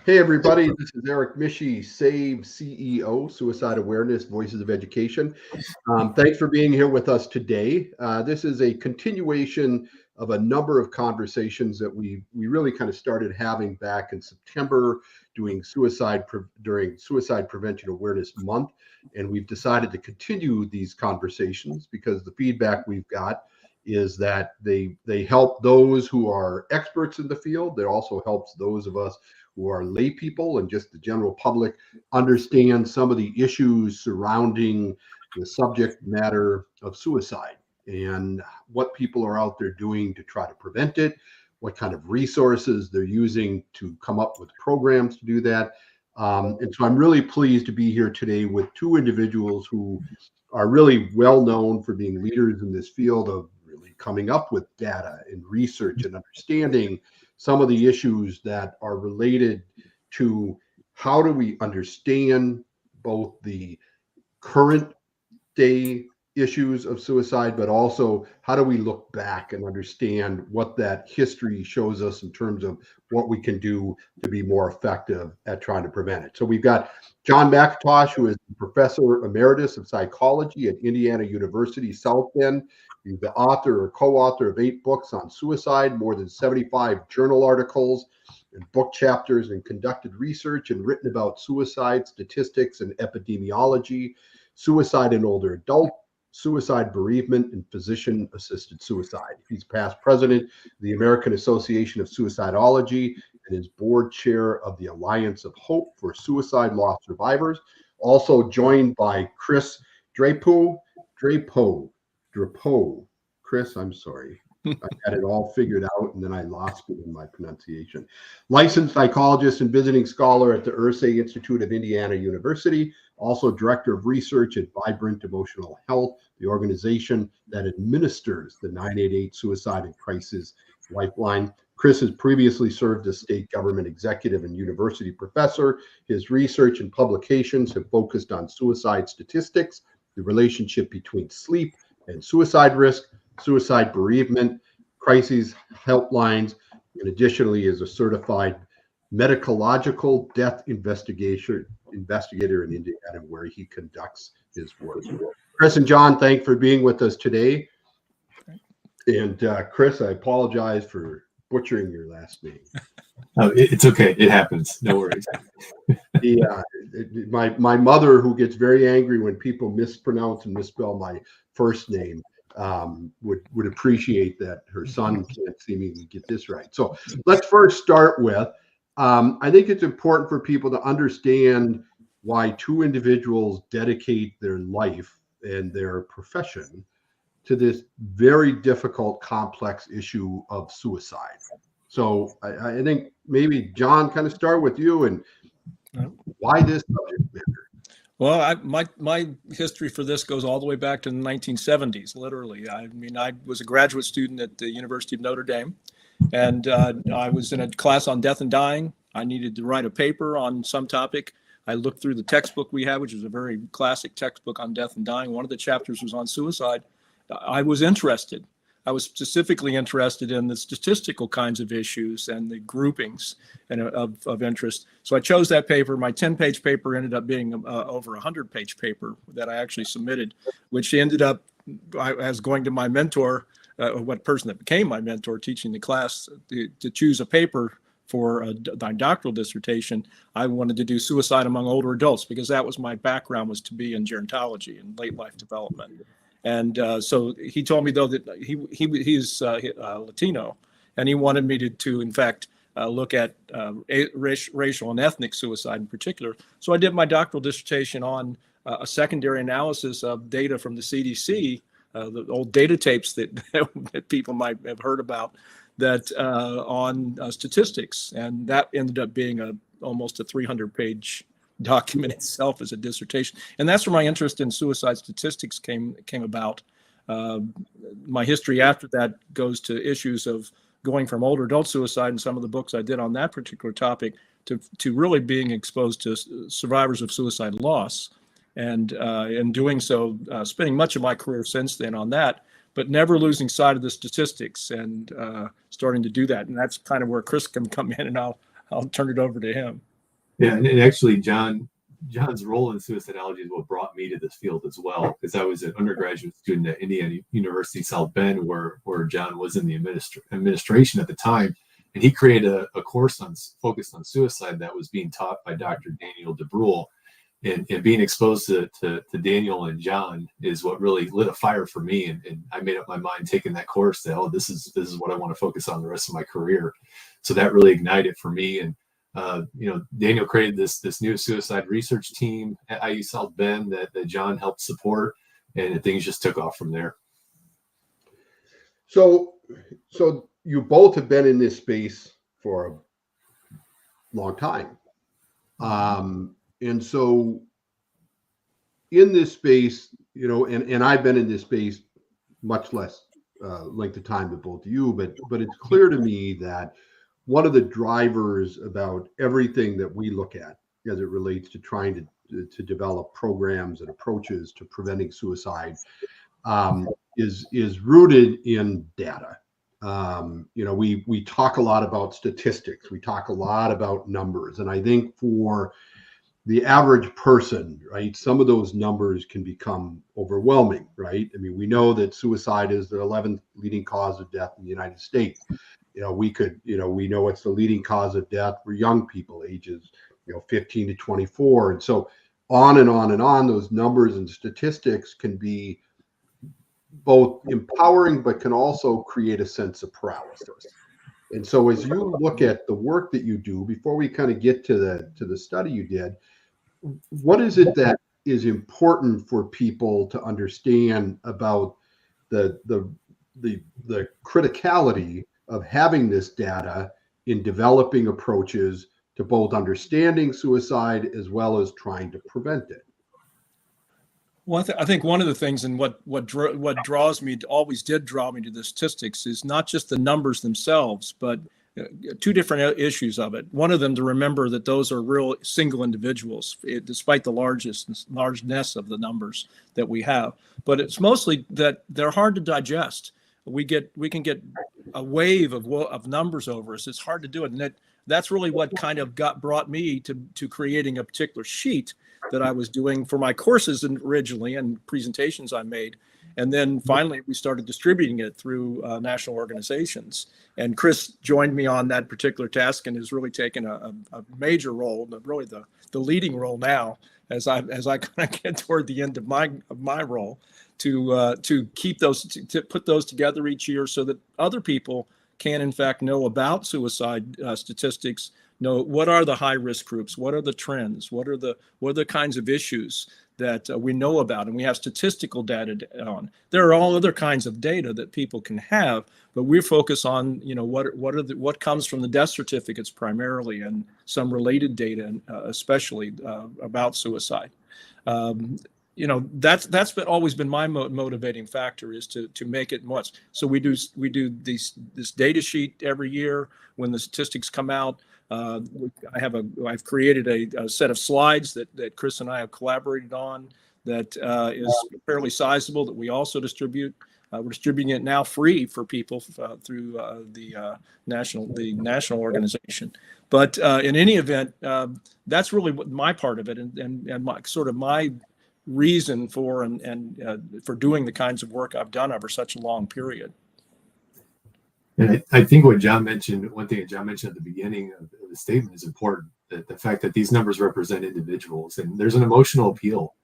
Hey, everybody, this is Eric Mishi, SAVE CEO, Suicide Awareness, Voices of Education. Thanks for being here with us today. This is a continuation of a number of conversations that we really kind of started having back in September during Suicide Prevention Awareness Month. And we've decided to continue these conversations because the feedback we've got is that they help those who are experts in the field. It also helps those of us who are lay people and just the general public understand some of the issues surrounding the subject matter of suicide and what people are out there doing to try to prevent it, what kind of resources they're using to come up with programs to do that. And so I'm really pleased to be here today with two individuals who are really well known for being leaders in this field of really coming up with data and research and understanding some of the issues that are related to how do we understand both the current day issues of suicide, but also how do we look back and understand what that history shows us in terms of what we can do to be more effective at trying to prevent it. So we've got John McIntosh, who is Professor Emeritus of Psychology at Indiana University South Bend. He's the author or co-author of 8 books on suicide, more than 75 journal articles and book chapters, and conducted research and written about suicide statistics and epidemiology, suicide in older adult, suicide bereavement, and physician-assisted suicide. He's past president of the American Association of Suicidology and is board chair of the Alliance of Hope for Suicide Loss Survivors. Also joined by Chris Drapeau. Chris, I'm sorry. I had it all figured out and then I lost it in my pronunciation. Licensed psychologist and visiting scholar at the Irsay Institute of Indiana University, also director of research at Vibrant Emotional Health, the organization that administers the 988 Suicide and Crisis Lifeline. Chris has previously served as state government executive and university professor. His research and publications have focused on suicide statistics, the relationship between sleep and suicide risk, suicide bereavement, crises helplines, and additionally is a certified medicological death investigator in Indiana, where he conducts his work. Chris and John, thanks for being with us today. And Chris, I apologize for butchering your last name. Oh, it's okay. It happens. No worries. My mother, who gets very angry when people mispronounce and misspell my first name, would appreciate that her son can't seemingly get this right. So let's first start with, I think it's important for people to understand why two individuals dedicate their life and their profession to this very difficult, complex issue of suicide. So I think maybe John, kind of start with you and why this subject matter. Well, my history for this goes all the way back to the 1970s, literally. I mean, I was a graduate student at the University of Notre Dame, and I was in a class on death and dying. I needed to write a paper on some topic. I looked through the textbook we had, which is a very classic textbook on death and dying. One of the chapters was on suicide. I was interested. I was specifically interested in the statistical kinds of issues and the groupings and of interest. So I chose that paper. My 10-page paper ended up being over a 100-page paper that I actually submitted, which ended up as going to my mentor, what person that became my mentor teaching the class, to choose a paper for my doctoral dissertation. I wanted to do suicide among older adults because that was my background, was to be in gerontology and late life development. And so he told me, though, that he's Latino, and he wanted me to in fact, look at racial and ethnic suicide in particular. So I did my doctoral dissertation on a secondary analysis of data from the CDC, the old data tapes that people might have heard about, that on statistics. And that ended up being almost a 300-page document itself as a dissertation. And that's where my interest in suicide statistics came about. My history after that goes to issues of going from older adult suicide and some of the books I did on that particular topic to really being exposed to survivors of suicide loss. And in doing so, spending much of my career since then on that, but never losing sight of the statistics and starting to do that. And that's kind of where Chris can come in, and I'll turn it over to him. Yeah, and actually, John's role in suicidology is what brought me to this field as well, because I was an undergraduate student at Indiana University South Bend, where John was in the administration at the time, and he created a course focused on suicide that was being taught by Dr. Daniel DeBrule. And being exposed to Daniel and John is what really lit a fire for me. And I made up my mind taking that course that, oh, this is what I want to focus on the rest of my career. So that really ignited for me. And Daniel created this new suicide research team at IU South Bend that John helped support, and things just took off from there. So you both have been in this space for a long time. And so in this space, and I've been in this space much less length of time than both of you, but it's clear to me that one of the drivers about everything that we look at as it relates to trying to develop programs and approaches to preventing suicide is rooted in data. We talk a lot about statistics. We talk a lot about numbers. And I think for the average person, right, some of those numbers can become overwhelming, right? I mean, we know that suicide is the 11th leading cause of death in the United States. We know it's the leading cause of death for young people ages, 15 to 24. And so on and on and on, those numbers and statistics can be both empowering, but can also create a sense of paralysis. And so as you look at the work that you do, before we kind of get to the study you did, what is it that is important for people to understand about the criticality of having this data in developing approaches to both understanding suicide as well as trying to prevent it? Well, I think one of the things, and what draws me, always did draw me to the statistics, is not just the numbers themselves, but two different issues of it. One of them, to remember that those are real single individuals, despite the largeness of the numbers that we have. But it's mostly that they're hard to digest. We can get a wave of numbers over us. It's hard to do it, and that's really what kind of brought me to creating a particular sheet that I was doing for my courses originally and presentations I made. And then finally, we started distributing it through national organizations. And Chris joined me on that particular task and has really taken a major role, really the leading role now, as I kind of get toward the end of my role, to keep those, to put those together each year so that other people can in fact know about suicide statistics, know what are the high risk groups, what are the trends, what are the kinds of issues that we know about, and we have statistical data on. There are all other kinds of data that people can have, but we focus on what comes from the death certificates primarily, and some related data, especially about suicide. That's always been my motivating factor, is to make it much. So we do this data sheet every year when the statistics come out. I've created a set of slides that Chris and I have collaborated on that is fairly sizable, that we also distribute. We're distributing it now free for people through the national organization. But in any event, that's really what my part of it, and my sort of my reason for for doing the kinds of work I've done over such a long period. And I think what John mentioned, one thing that John mentioned at the beginning of the statement is important, that the fact that these numbers represent individuals, and there's an emotional appeal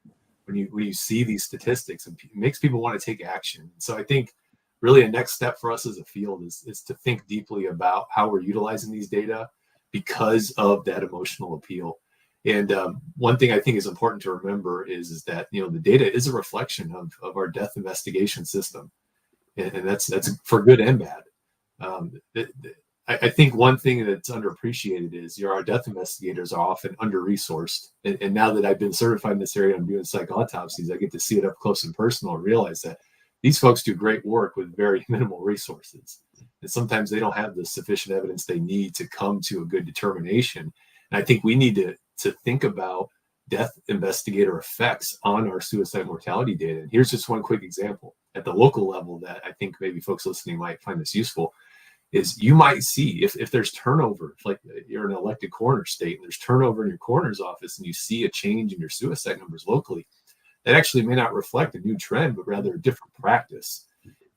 when you see these statistics, and it makes people want to take action. So I think really a next step for us as a field is to think deeply about how we're utilizing these data because of that emotional appeal. And one thing I think is important to remember is that the data is a reflection of our death investigation system, and that's for good and bad. I think one thing that's underappreciated is our death investigators are often under-resourced. And now that I've been certified in this area, I'm doing psych autopsies, I get to see it up close and personal and realize that these folks do great work with very minimal resources. And sometimes they don't have the sufficient evidence they need to come to a good determination. And I think we need to think about death investigator effects on our suicide mortality data. And here's just one quick example at the local level that I think maybe folks listening might find this useful. is you might see if there's turnover, if like you're an elected coroner state and there's turnover in your coroner's office and you see a change in your suicide numbers locally, that actually may not reflect a new trend, but rather a different practice.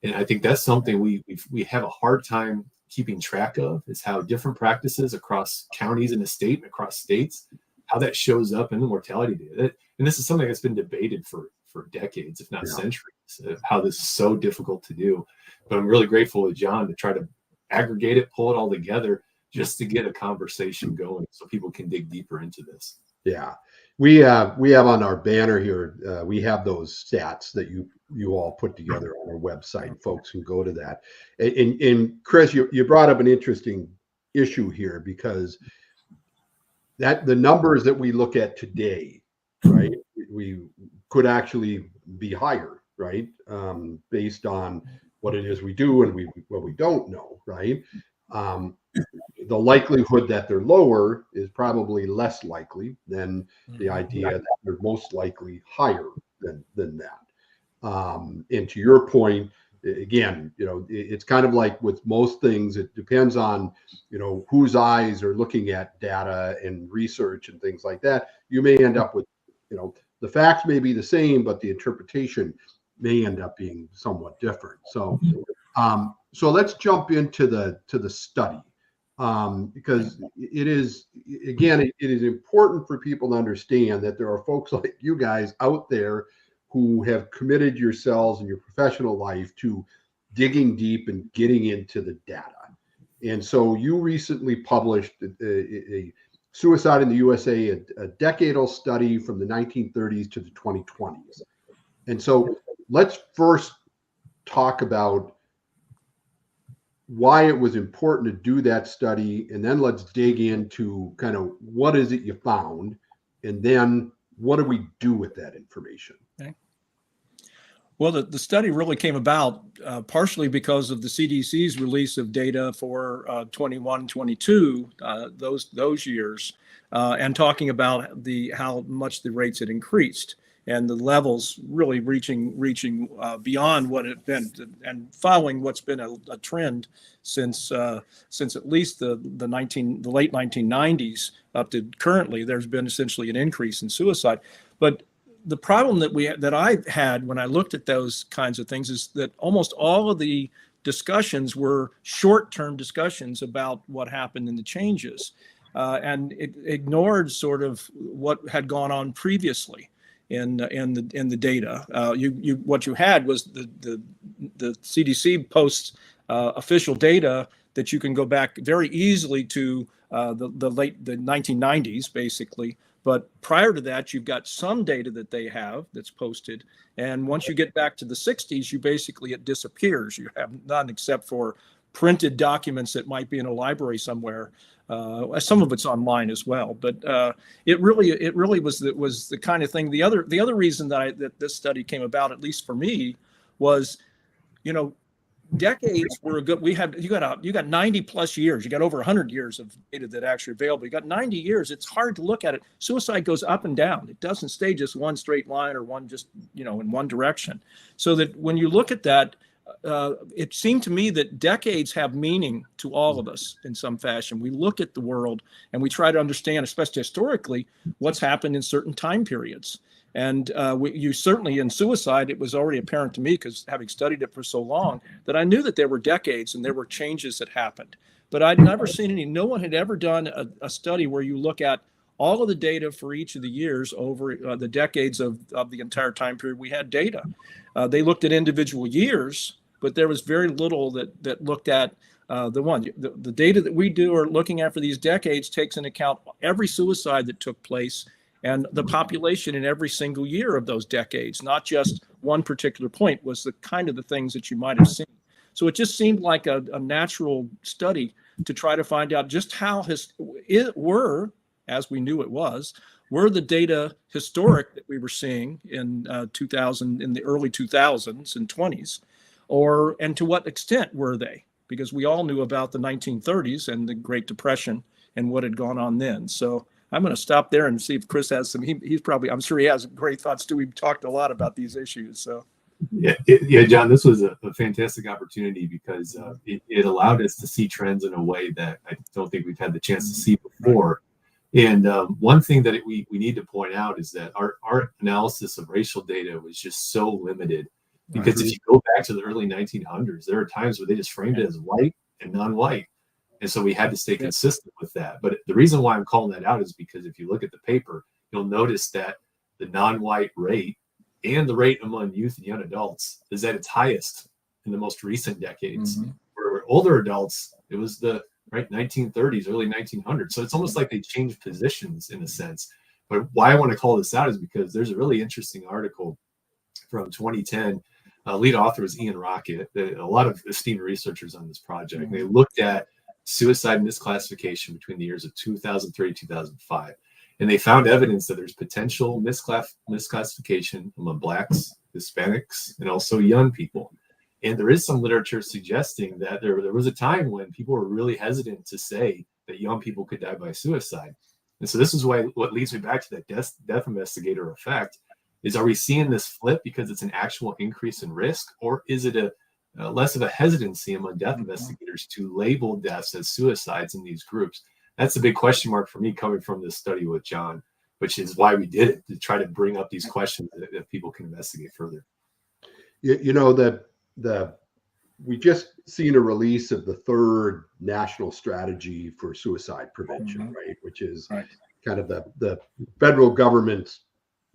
And I think that's something we have a hard time keeping track of, is how different practices across counties in the state and across states, how that shows up in the mortality data. And this is something that's been debated for decades, if not centuries, how this is so difficult to do. But I'm really grateful to John to try to aggregate it, pull it all together just to get a conversation going so people can dig deeper into this. Yeah, we have on our banner here, we have those stats that you all put together on our website. Folks can go to that. And Chris, you brought up an interesting issue here, because that the numbers that we look at today, right, we could actually be higher, right, based on what it is we do and what we don't know, right? The likelihood that they're lower is probably less likely than the idea that they're most likely higher than that. And to your point, again, it's kind of like with most things, it depends on, whose eyes are looking at data and research and things like that. You may end up with, the facts may be the same, but the interpretation may end up being somewhat different. So, so let's jump into the study, because it is important for people to understand that there are folks like you guys out there who have committed yourselves in your professional life to digging deep and getting into the data. And so you recently published a Suicide in the USA, a decadal study from the 1930s to the 2020s. And so let's first talk about why it was important to do that study, and then let's dig into kind of what is it you found, and then what do we do with that information? Okay. Well, the study really came about partially because of the CDC's release of data for 21, 22, those years, and talking about how much the rates had increased and the levels really reaching beyond what it had been, and following what's been a trend since at least the late 1990s up to currently. There's been essentially an increase in suicide, but the problem that I had when I looked at those kinds of things is that almost all of the discussions were short-term discussions about what happened in the changes, and it ignored sort of what had gone on previously in the data. What you had was the CDC posts official data that you can go back very easily to the 1990s, basically. But prior to that, you've got some data that they have that's posted. And once you get back to the 60s, it disappears. You have none except for printed documents that might be in a library somewhere. Some of it's online as well. But it really was the kind of thing. The other reason that this study came about, at least for me, was, decades were good. You got 90 plus years. You got over 100 years of data that actually available. You got 90 years. It's hard to look at it. Suicide goes up and down. It doesn't stay just one straight line or one just in one direction. So that when you look at that, it seemed to me that decades have meaning to all of us in some fashion. We look at the world and we try to understand, especially historically, what's happened in certain time periods. And you certainly, in suicide, it was already apparent to me, because having studied it for so long, that I knew that there were decades and there were changes that happened. But I'd never seen no one had ever done a study where you look at all of the data for each of the years over the decades of the entire time period we had data. They looked at individual years, but there was very little that looked at the data that we do are looking at for these decades takes into account every suicide that took place and the population in every single year of those decades, not just one particular point, was the kind of the things that you might have seen. So it just seemed like a natural study to try to find out just how as we knew it were the data historic that we were seeing in 2000, in the early 2000s and 20s, and to what extent were they? Because we all knew about the 1930s and the Great Depression and what had gone on then. So I'm going to stop there and see if Chris has some. He's probably, I'm sure he has great thoughts too. We've talked a lot about these issues. So Yeah, John, this was a fantastic opportunity because it allowed us to see trends in a way that I don't think we've had the chance to see before. And one thing that we need to point out is that our analysis of racial data was just so limited. Because if you go back to the early 1900s, there are times where they just framed it as white and non-white. And so we had to stay consistent with that. But the reason why I'm calling that out is because if you look at the paper, you'll notice that the non-white rate and the rate among youth and young adults is at its highest in the most recent decades. For older adults, it was the 1930s, early 1900s. So it's almost like they changed positions in a sense. But why I want to call this out is because there's a really interesting article from 2010. Lead author was Ian Rocket. A lot of esteemed researchers on this project. They looked at suicide misclassification between the years of 2003 and 2005. And they found evidence that there's potential misclassification among Blacks, Hispanics, and also young people. And there is some literature suggesting that there was a time when people were really hesitant to say that young people could die by suicide. And so this is what leads me back to that death investigator effect is, are we seeing this flip because it's an actual increase in risk, or is it a less of a hesitancy among death investigators to label deaths as suicides in these groups? That's a big question mark for me coming from this study with John, which is why we did it, to try to bring up these questions that people can investigate further. You know, we just seen a release of the third national strategy for suicide prevention, right? Which is kind of the federal government's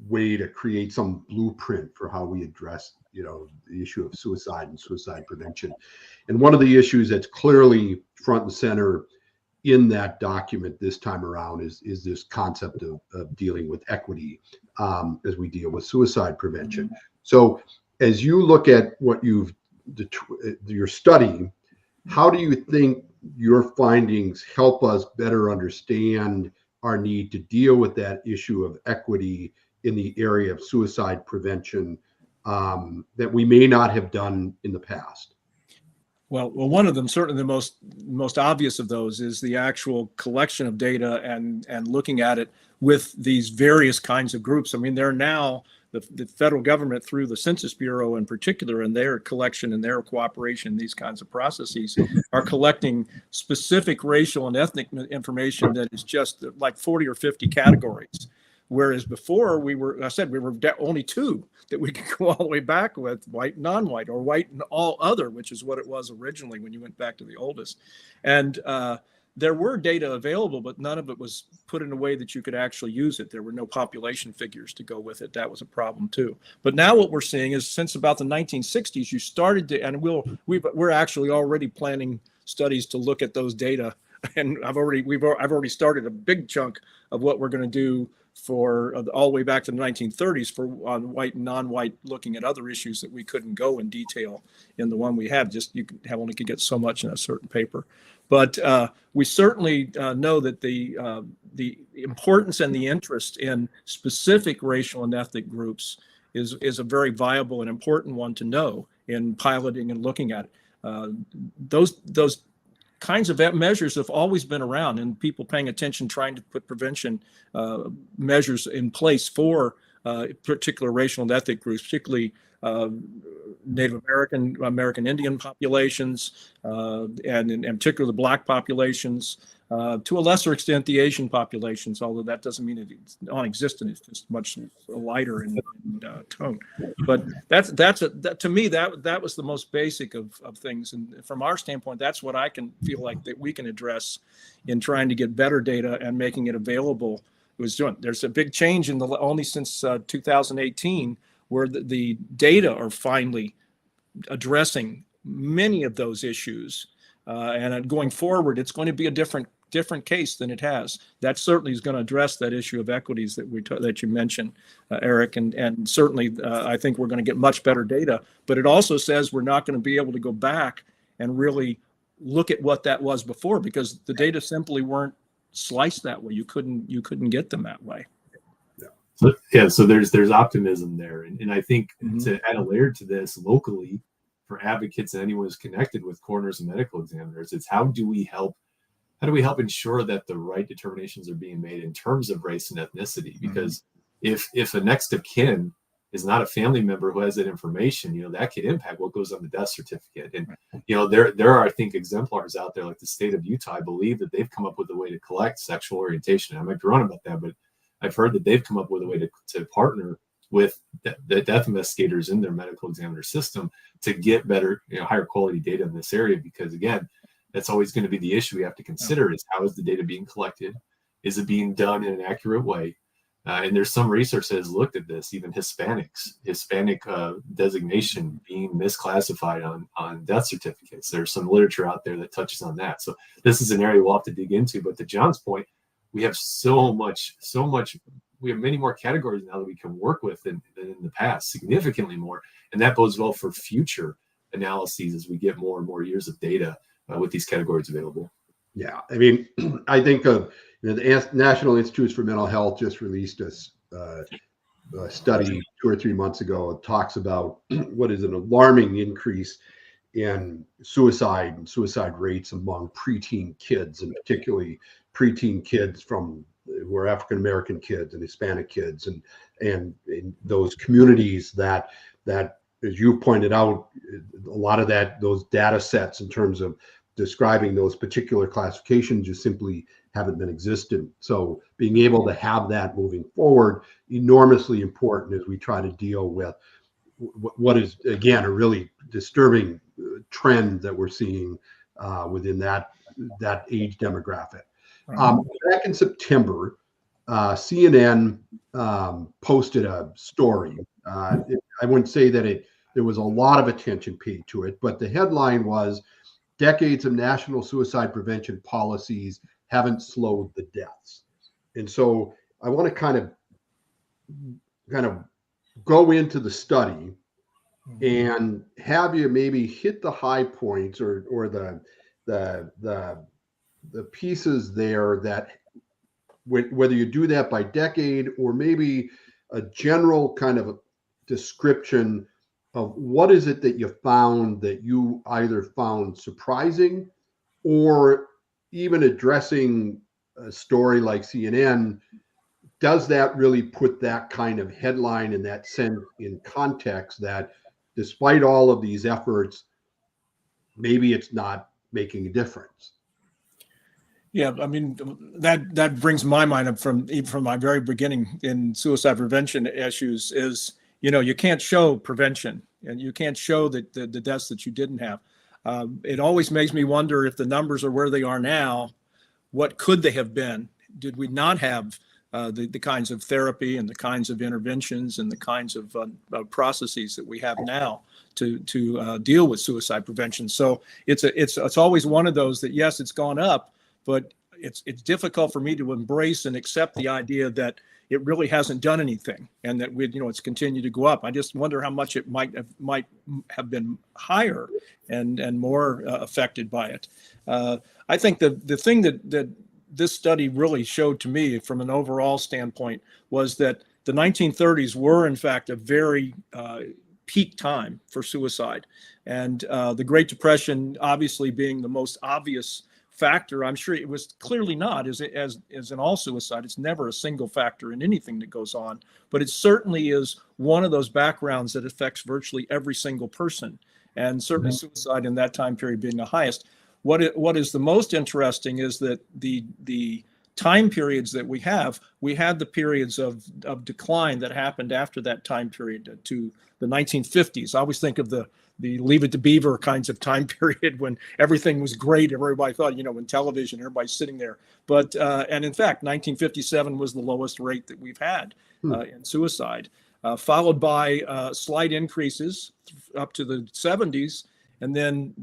way to create some blueprint for how we address, the issue of suicide and suicide prevention. And one of the issues that's clearly front and center in that document this time around is this concept of dealing with equity as we deal with suicide prevention. So as you look at what you're studying, how do you think your findings help us better understand our need to deal with that issue of equity in the area of suicide prevention that we may not have done in the past? Well, one of them, certainly the most obvious of those, is the actual collection of data and looking at it with these various kinds of groups. I mean, they're now the federal government, through the Census Bureau in particular, and their collection and their cooperation in these kinds of processes, are collecting specific racial and ethnic information that is just like 40 or 50 categories. Whereas before we were only two that we could go all the way back with: white, non-white, or white and all other, which is what it was originally when you went back to the oldest. And there were data available, but none of it was put in a way that you could actually use it. There were no population figures to go with it. That was a problem too. But now what we're seeing is, since about the 1960s, you started to, and we're actually already planning studies to look at those data. And I've already started a big chunk of what we're going to do for all the way back to the 1930s for on white and non-white, looking at other issues that we couldn't go in detail in the one we have. Just you only could get so much in a certain paper. But we certainly know that the importance and the interest in specific racial and ethnic groups is a very viable and important one to know in piloting and looking at it. Those kinds of measures have always been around, and people paying attention, trying to put prevention measures in place for particular racial and ethnic groups, particularly Native American Indian populations, and in particular the Black populations, to a lesser extent the Asian populations, although that doesn't mean it's non-existent. It's just much lighter in tone. But to me that was the most basic of things, and from our standpoint, that's what I can feel like that we can address in trying to get better data and making it available. There's a big change only since 2018, where the data are finally addressing many of those issues, and going forward, it's going to be a different case than it has. That certainly is going to address that issue of equities that you mentioned, Eric, and certainly I think we're going to get much better data. But it also says we're not going to be able to go back and really look at what that was before, because the data weren't sliced that way. You couldn't get them that way. So there's optimism there, and I think to add a layer to this, locally, for advocates and anyone who's connected with coroners and medical examiners, it's how do we help ensure that the right determinations are being made in terms of race and ethnicity? Because if a next of kin is not a family member who has that information, that could impact what goes on the death certificate. And, there are, I think, exemplars out there like the state of Utah. I believe that they've come up with a way to collect sexual orientation. I might be wrong about that, but I've heard that they've come up with a way to partner with the death investigators in their medical examiner system to get better, higher quality data in this area. Because again, that's always going to be the issue we have to consider is how is the data being collected? Is it being done in an accurate way? And there's some research that has looked at this, even Hispanic designation being misclassified on death certificates. There's some literature out there that touches on that. So this is an area we'll have to dig into. But to John's point, we have so much, we have many more categories now that we can work with than in the past, significantly more. And that bodes well for future analyses as we get more and more years of data with these categories available. Yeah, I mean, I think the National Institutes for Mental Health just released a study 2 or 3 months ago. It talks about what is an alarming increase in suicide and suicide rates among preteen kids, and particularly preteen kids who are African American kids and Hispanic kids, and in those communities that as you pointed out, a lot of those data sets in terms of describing those particular classifications just simply haven't been existent. So being able to have that moving forward, enormously important as we try to deal with what is, again, a really disturbing trend that we're seeing within that age demographic. Back in September, CNN posted a story. I wouldn't say that there was a lot of attention paid to it, but the headline was, "Decades of national suicide prevention policies haven't slowed the deaths." And so I want to kind of go into the study and have you maybe hit the high points or the pieces there that whether you do that by decade or maybe a general kind of description of what is it that you found that you either found surprising, or even addressing a story like CNN, does that really put that kind of headline and that sense in context that despite all of these efforts, maybe it's not making a difference? Yeah, I mean, that brings my mind up from my very beginning in suicide prevention issues is, you can't show prevention and you can't show the deaths that you didn't have. It always makes me wonder if the numbers are where they are now, what could they have been? Did we not have the kinds of therapy and the kinds of interventions and the kinds of processes that we have now to deal with suicide prevention? So it's always one of those that, yes, it's gone up, but it's difficult for me to embrace and accept the idea that it really hasn't done anything and that it's continued to go up. I just wonder how much it might have been higher and more affected by it. I think the thing that this study really showed to me from an overall standpoint was that the 1930s were in fact a very peak time for suicide, and the Great Depression obviously being the most obvious factor. I'm sure it was clearly not, as in all suicide. It's never a single factor in anything that goes on, but it certainly is one of those backgrounds that affects virtually every single person, and certainly suicide in that time period being the highest. What is the most interesting is that the time periods that we had the periods of decline that happened after that time period to the 1950s. I always think of the Leave It to Beaver kinds of time period when everything was great. Everybody thought, when television, everybody's sitting there. But, and in fact, 1957 was the lowest rate that we've had in suicide, followed by slight increases up to the 70s, and then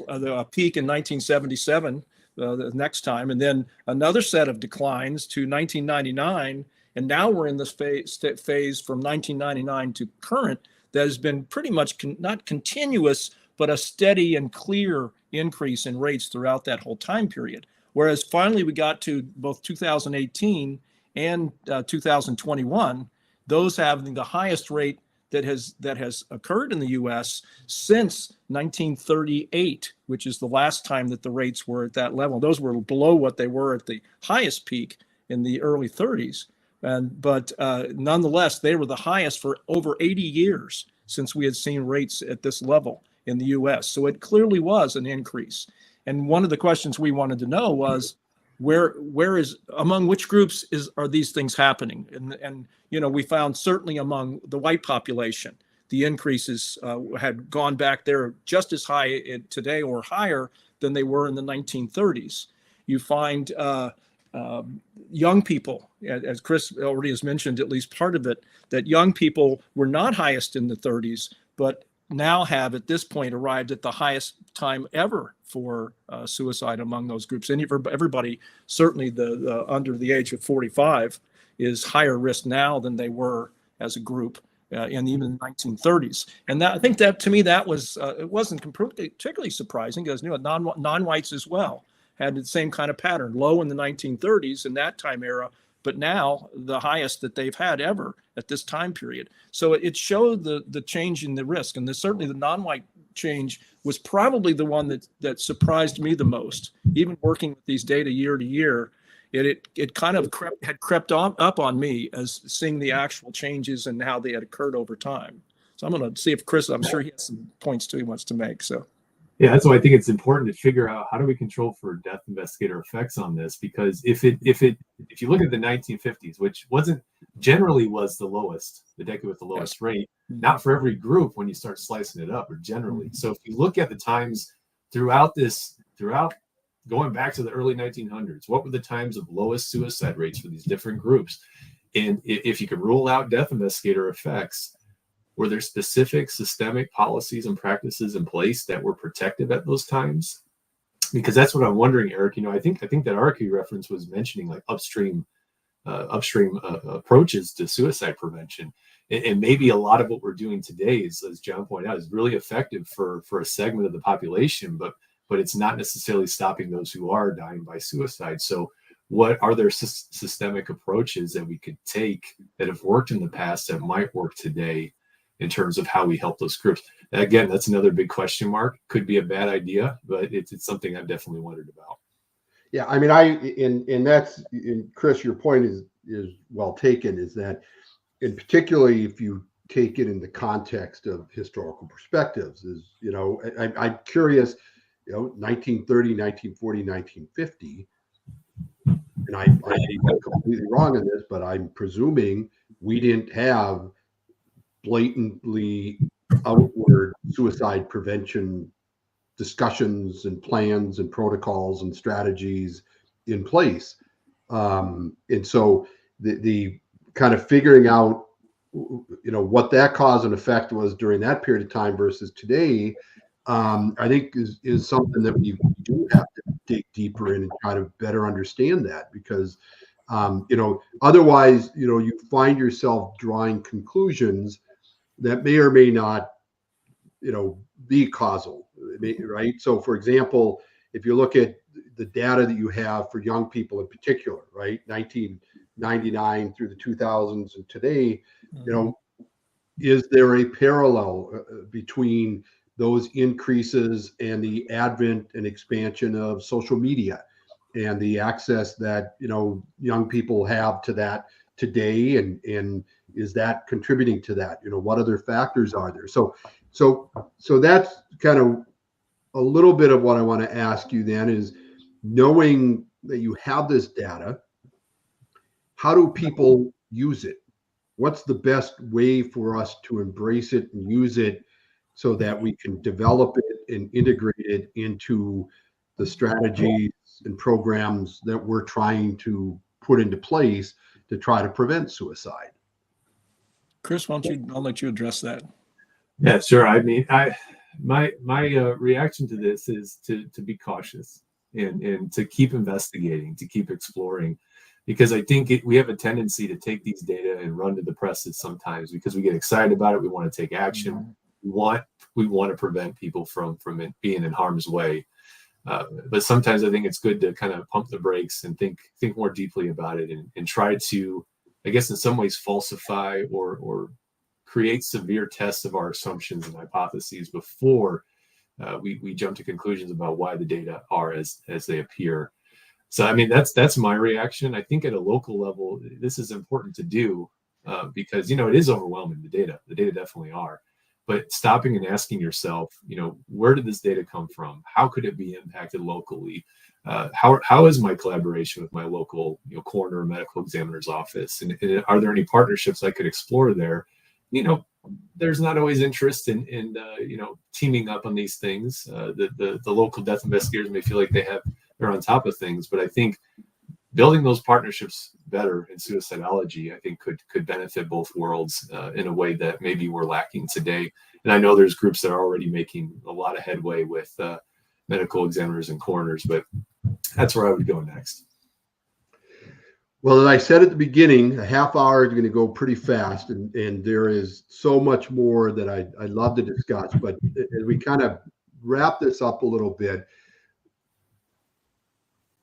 a peak in 1977, the next time, and then another set of declines to 1999. And now we're in this phase from 1999 to current that has been pretty much not continuous, but a steady and clear increase in rates throughout that whole time period. Whereas finally we got to both 2018 and 2021, those having the highest rate that has occurred in the U.S. since 1938, which is the last time that the rates were at that level. Those were below what they were at the highest peak in the early 30s. But nonetheless, they were the highest for over 80 years since we had seen rates at this level in the U.S. So it clearly was an increase. And one of the questions we wanted to know was where is among which groups are these things happening? And we found certainly among the white population, the increases had gone back there just as high today or higher than they were in the 1930s. You find young people, as Chris already has mentioned, at least part of it, that young people were not highest in the 30s, but now have at this point arrived at the highest time ever for suicide among those groups. And everybody, certainly the under the age of 45, is higher risk now than they were as a group in even the 1930s. And that, I think that to me, that was, it wasn't particularly surprising because non-whites as well had the same kind of pattern, low in the 1930s in that time era, but now the highest that they've had ever at this time period. So it showed the change in the risk. And certainly the non-white change was probably the one that surprised me the most. Even working with these data year to year, it kind of crept up on me as seeing the actual changes and how they had occurred over time. So I'm going to see if Chris, I'm sure he has some points too he wants to make. So. Yeah, that's why I think it's important to figure out how do we control for death investigator effects on this, because if you look at the 1950s, which generally was the decade with the lowest rate, not for every group when you start slicing it up, or generally. So if you look at the times throughout going back to the early 1900s, what were the times of lowest suicide rates for these different groups? And if you could rule out death investigator effects, were there specific systemic policies and practices in place that were protective at those times? Because that's what I'm wondering, Eric. I think that Archie reference was mentioning like upstream approaches to suicide prevention, and maybe a lot of what we're doing today is, as John pointed out, is really effective for a segment of the population, but it's not necessarily stopping those who are dying by suicide. So what are there systemic approaches that we could take that have worked in the past that might work today in terms of how we help those groups? Again, that's another big question mark. Could be a bad idea, but it's something I've definitely wondered about. Yeah, I mean, and Chris, your point is well taken, is that, and particularly if you take it in the context of historical perspectives, I'm curious, 1930, 1940, 1950, and I may be completely wrong on this, but I'm presuming we didn't have blatantly outward suicide prevention discussions and plans and protocols and strategies in place. And so the kind of figuring out, what that cause and effect was during that period of time versus today, I think is something that we do have to dig deeper in and try to better understand that, because otherwise, you find yourself drawing conclusions that may or may not, be causal, right? So, for example, if you look at the data that you have for young people in particular, right, 1999 through the 2000s and today, is there a parallel between those increases and the advent and expansion of social media and the access that, young people have to that today, and is that contributing to that? What other factors are there? So that's kind of a little bit of what I want to ask you then, is knowing that you have this data, how do people use it? What's the best way for us to embrace it and use it so that we can develop it and integrate it into the strategies and programs that we're trying to put into place to try to prevent suicide? Chris, I'll let you address that. Yeah, sure. I mean, my reaction to this is to be cautious and to keep investigating, to keep exploring, because I think we have a tendency to take these data and run to the presses sometimes because we get excited about it. We want to take action. We want to prevent people from it being in harm's way. But sometimes I think it's good to kind of pump the brakes and think more deeply about it and try to, I guess, in some ways falsify or create severe tests of our assumptions and hypotheses before we jump to conclusions about why the data are as they appear. So, I mean, that's my reaction. I think at a local level, this is important to do because, it is overwhelming, the data definitely are. But stopping and asking yourself, where did this data come from? How could it be impacted locally? How is my collaboration with my local, coroner or medical examiner's office? And are there any partnerships I could explore there? There's not always interest in teaming up on these things. The local death investigators may feel like they're on top of things, but I think building those partnerships better in suicidology, I think could benefit both worlds in a way that maybe we're lacking today. And I know there's groups that are already making a lot of headway with medical examiners and coroners, but that's where I would go next. Well, as I said at the beginning, a half hour is going to go pretty fast, and there is so much more that I'd love to discuss. But as we kind of wrap this up a little bit,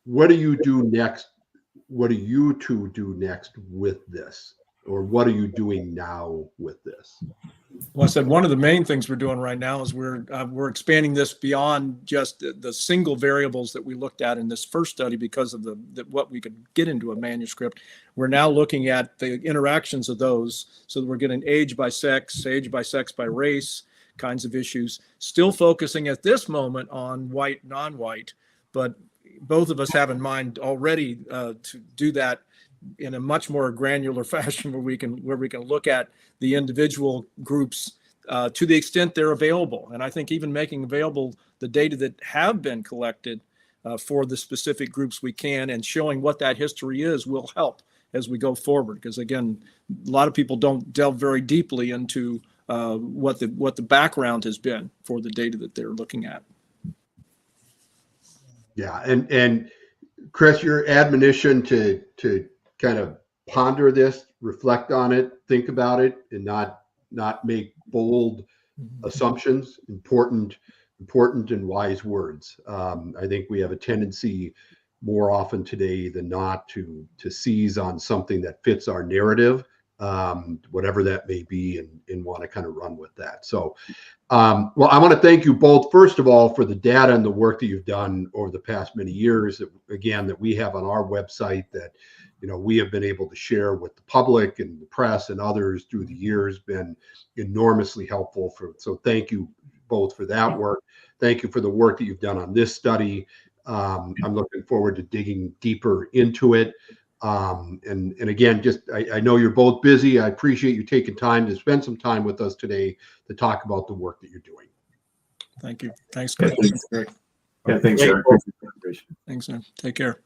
what do you do next? What do you two do next with this? Or what are you doing now with this? Well, I said one of the main things we're doing right now is we're expanding this beyond just the single variables that we looked at in this first study because of what we could get into a manuscript. We're now looking at the interactions of those, so that we're getting age by sex by race kinds of issues. Still focusing at this moment on white, non-white, but both of us have in mind already to do that in a much more granular fashion where we can look at the individual groups to the extent they're available. And I think even making available the data that have been collected for the specific groups we can, and showing what that history is, will help as we go forward. Because again, a lot of people don't delve very deeply into what the background has been for the data that they're looking at. Yeah, and Chris, your admonition to kind of ponder this, reflect on it, think about it, and not make bold assumptions. Important and wise words. I think we have a tendency more often today than not to seize on something that fits our narrative, whatever that may be, and want to kind of run with that. So, well, I want to thank you both, first of all, for the data and the work that you've done over the past many years, that we have on our website, that we have been able to share with the public and the press and others through the years, been enormously helpful. So thank you both for that work. Thank you for the work that you've done on this study. I'm looking forward to digging deeper into it. And again, I know you're both busy. I appreciate you taking time to spend some time with us today to talk about the work that you're doing. Thank you. Thanks, Chris. Yeah, thanks, Eric. Thanks, man. Take care.